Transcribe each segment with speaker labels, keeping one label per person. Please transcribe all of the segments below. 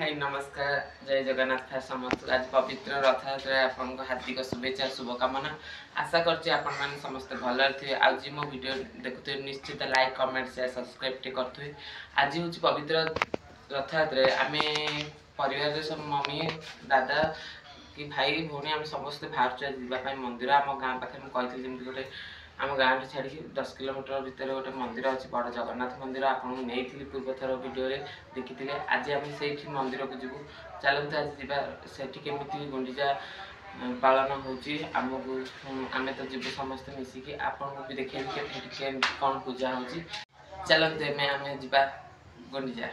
Speaker 1: हाय नमस्कार जय जगन्नाथ फास्ट समस्त आज पवित्र रथयात्रा आपन हार्दिक शुभेच्छा शुभकामना आशा कर समस्त भल थे आज मो वीडियो देखुए निश्चित लाइक कमेंट शेयर सब्सक्राइब टे करें आज हूँ पवित्र रथयात्रा आम परिवार सब मम्मी दादा कि भाई भौणी आम समस्ते बाहर जावाई मंदिर आम गाँ पाखे मुझे जमी गोटे आम गाँव छाड़ी 10 किलोमीटर भितर गोटे मंदिर अच्छी बड़ जगन्नाथ मंदिर आपको नहीं पूर्व थर वीडियो देखी आज आम से मंदिर को जीवु चलते आज जा केमी गुंडीचा पालन होमको आम तो जीव समस्ते मिसिकी आपको भी देखिए कौन पूजा हो चलते आम जा गुंडीचा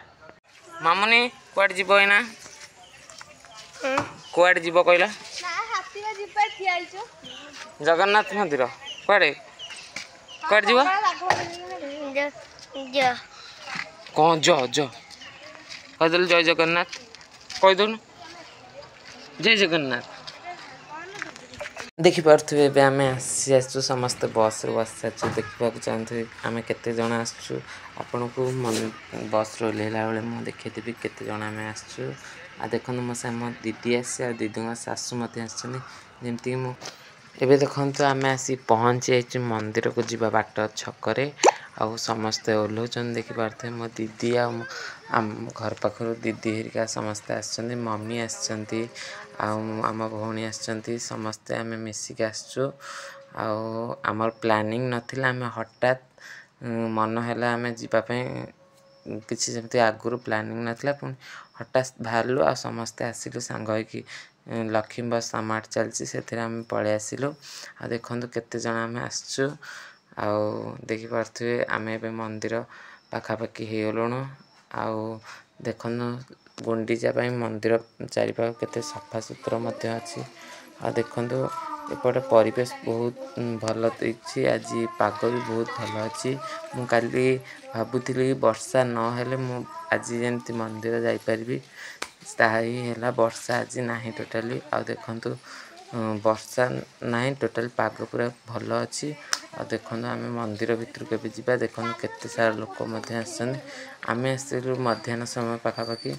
Speaker 1: मामुनी कुआड जीव एना कुआड जीव कहला जगन्नाथ मंदिर कुआडे कुआड जीव कौन जो कहीदेलु जय जगन्नाथ कहीदेनु जय जगन्नाथ देखिपे आम आसी आसु समस्त बस बस देखा चाहते आम केते जन आसु आपण को बस ओल्ला बेले मुझे देखी केते जन आम आसु आ देखो मो से मो दीदी आसी आ दीदी शाशु मत आमती एबे देखो आम आसी पहुँची मंदिर को जीवा बाट छकरे आउ समस्ते ओह्लौन देखिपे मो दीदी आम घर पाखर दीदी हेरिका समस्ते आसछन्ती मम्मी आसछन्ती आम भौणी आसछन्ती समस्ते आम मिसिक आसछु आमर प्लानिंग नथिला आम हठात मन है आम जीवाई किसी जमती आगुरी प्लानिंग नथिला पुणी हठात बाहरलु आ समस्ते आसिलु सांग होइकी लक्ष्मी बस आम चलती से आम पलि आसिलु आ देखु केते जन आम आसछु आ देखिपे आम ए मंदिर पाखापाखि होगलुणु आ देखु गुंडीचा मंदिर चारिपाख केते सफा सुतरा अच्छी आ देखु एपटे परिवेश बहुत भल देखी आज पाग भी बहुत भल अच्छी मु काली भावुली वर्षा नहेले मु आज जमी मंदिर जापरि ताही है वर्षा आज ना टोटाली आ देखु वर्षा ना टोटाल पाग पूरा भल अच्छी आ देखु आम मंदिर भितर के जा देखु केते सारा लोक आम आसलु मध्याह्न समय पाखापाखि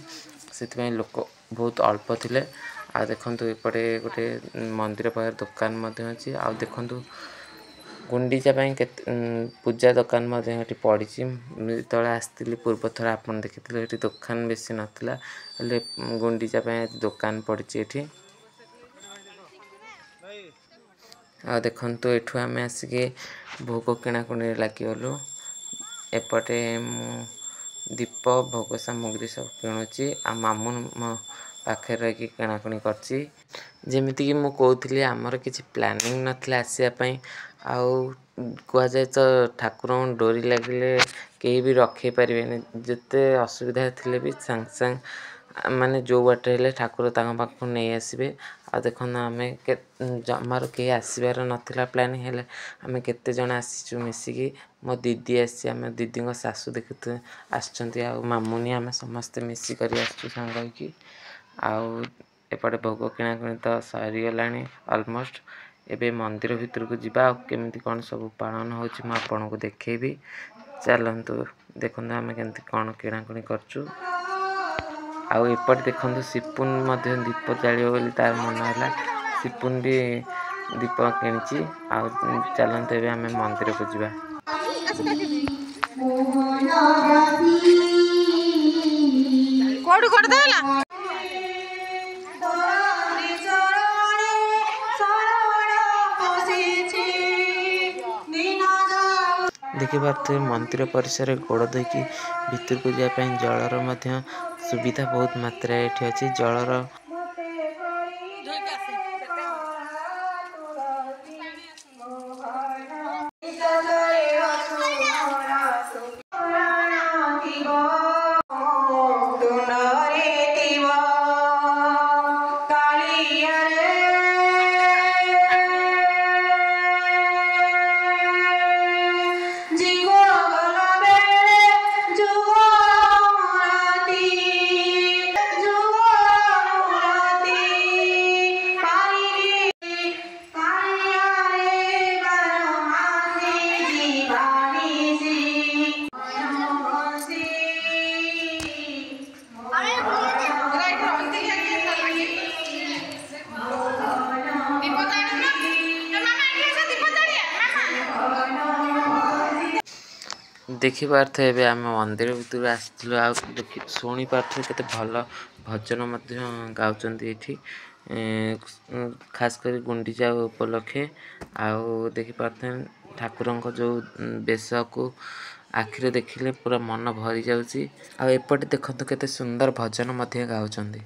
Speaker 1: से लोक बहुत अल्प थे आ देखु एपटे गोटे मंदिर पाखे दुकान अच्छी आ देखु गुंडीचा के पूजा दुकान पड़ी जो आसती पूर्व थर आप देखी दुकान बेसी नाला गुंडीचा दुकान पड़ी आ देखु एठू आम आसिक भोग किणाकुणी लगिगलु एपटे दीप भोग सामग्री सब किणुची आ मामू मो पाखे रही किणाकुणी करमितिक मु कहती आमर किसी प्लानिंग नाला आसवाई आए तो ठाकुर डोरी लगे कहीं भी रखे पारे जिते असुविधा थे भी सांग सांग माने जो बाटे हेले ठाकुर पाखु नहीं आसबे आ देखो आम जमार कहीं आसबार नाला प्लानिंग हेले आम केते जन आसीचु मिसिकी मो दीदी आसी आम दीदी शाशु देखते आसछन्ती आ मामुनी आम समस्ते मिसिक आसछु सांग होइकी एपटे भोग किणाकुणी तो सरीगला ऑलमोस्ट एबे मंदिर भितर को जीवा केमिति कौन सब पालन होची मैं आपन को देखेबी चलतु देखु आम केमती कौन किणाकुणी करछु आउ एपटे देखु सिपुन दीप जालियो बोली तार मन है सिपुन भी दीप किणी आ चलते ए आम मंदिर को जीवा देखिए मंदिर परिसर गोड़ धोकी भितर को जावाई जलर सुविधा बहुत मात्रा ये अच्छी जलर ଦେଖିପାରୁଥିବେ ଏବେ ଆମେ ମନ୍ଦିର ଭିତରୁ ଆସିଥିଲୁ ଆଉ ଶୁଣି ପାରୁଥିବେ କେତେ ଭଲ ଭଜନ ମଧ୍ୟ ଗାଉଛନ୍ତି ଏଠି ଖାସ୍ କରି ଗୁଣ୍ଡିଚା ଉପଲକ୍ଷେ। ଆଉ ଦେଖିପାରୁଥିବେ ଠାକୁରଙ୍କ ଯେଉଁ ବେଶକୁ ଆଖିରେ ଦେଖିଲେ ପୁରା ମନ ଭରି ଯାଉଛି। ଆଉ ଏପଟେ ଦେଖନ୍ତୁ କେତେ ସୁନ୍ଦର ଭଜନ ମଧ୍ୟ ଗାଉଛନ୍ତି।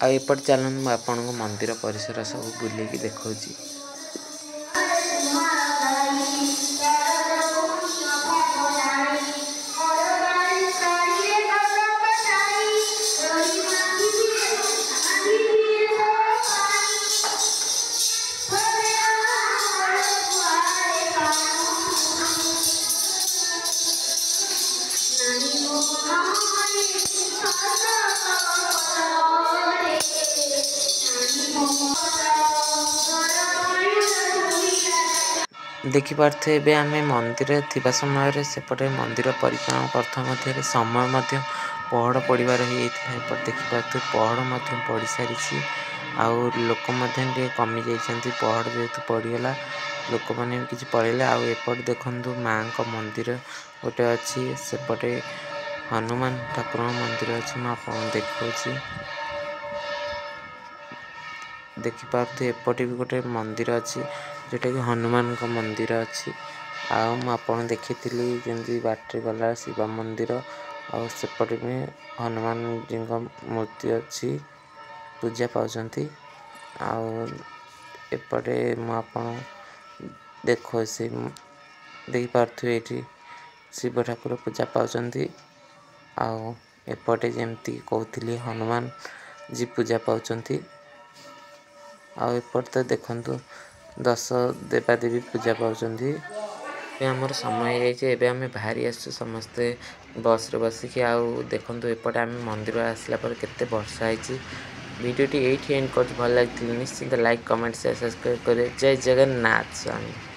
Speaker 1: ଆଉ ଏପଟେ ଚାଲନ୍ତୁ ମୁଁ ଆପଣଙ୍କୁ ମନ୍ଦିର ପରିସର ସବୁ ବୁଲେଇକି ଦେଖାଉଛି। ଦେଖିପାରୁଥିବେ ଏବେ ଆମେ ମନ୍ଦିରରେ ଥିବା ସମୟରେ ସେପଟେ ମନ୍ଦିର ପରିକ୍ରମା କରୁଥିବା ମଧ୍ୟରେ ସମୟ ମଧ୍ୟ ପହଡ଼ ପଡ଼ିବାର ହେଇଯାଇଥିଲା। ଏପଟେ ଦେଖିପାରୁଥିବେ ପହଡ଼ ମଧ୍ୟ ପଡ଼ିସାରିଛି ଆଉ ଲୋକ ମଧ୍ୟ ଟିକେ କମିଯାଇଛନ୍ତି। ପହଡ଼ ଯେହେତୁ ପଡ଼ିଗଲା ଲୋକମାନେ ବି କିଛି ପଳେଇଲେ। ଆଉ ଏପଟେ ଦେଖନ୍ତୁ ମାଙ୍କ ମନ୍ଦିର ଗୋଟେ ଅଛି, ସେପଟେ ହନୁମାନ ଠାକୁରଙ୍କ ମନ୍ଦିର ଅଛି। ମୁଁ ଆପଣଙ୍କୁ ଦେଖାଉଛି। ଦେଖିପାରୁଥିବେ ଏପଟେ ବି ଗୋଟେ ମନ୍ଦିର ଅଛି ଯେଉଁଟାକି ହନୁମାନଙ୍କ ମନ୍ଦିର ଅଛି। ଆଉ ମୁଁ ଆପଣ ଦେଖିଥିଲି ଯେମିତି ବାଟରେ ଗଲା ଶିବ ମନ୍ଦିର ଆଉ ସେପଟେ ବି ହନୁମାନଜୀଙ୍କ ମୂର୍ତ୍ତି ଅଛି, ପୂଜା ପାଉଛନ୍ତି। ଆଉ ଏପଟେ ମୁଁ ଆପଣ ଦେଖାଉଛି, ଦେଖିପାରୁଥିବେ ଏଇଠି ଶିବ ଠାକୁର ପୂଜା ପାଉଛନ୍ତି। ଆଉ ଏପଟେ ଯେମିତି କହୁଥିଲି ହନୁମାନଜୀ ପୂଜା ପାଉଛନ୍ତି। ଆଉ ଏପଟେ ତ ଦେଖନ୍ତୁ 10 ଦେବାଦେବୀ ପୂଜା ପାଉଛନ୍ତି। ଏବେ ଆମର ସମୟ ହେଇଯାଇଛି, ଏବେ ଆମେ ବାହାରି ଆସିଛୁ ସମସ୍ତେ ବସ୍ରେ ବସିକି। ଆଉ ଦେଖନ୍ତୁ ଏପଟେ ଆମେ ମନ୍ଦିର ଆସିଲା ପରେ କେତେ ବର୍ଷା ହେଇଛି। ଭିଡ଼ିଓଟି ଏଇଠି ଏଣ୍ଡ କରୁଛୁ। ଭଲ ଲାଗିଥିଲେ ନିଶ୍ଚିନ୍ତ ଲାଇକ୍, କମେଣ୍ଟ, ସେୟାର, ସବସ୍କ୍ରାଇବ୍ କରିବେ। ଜୟ ଜଗନ୍ନାଥ ସ୍ୱାମୀ।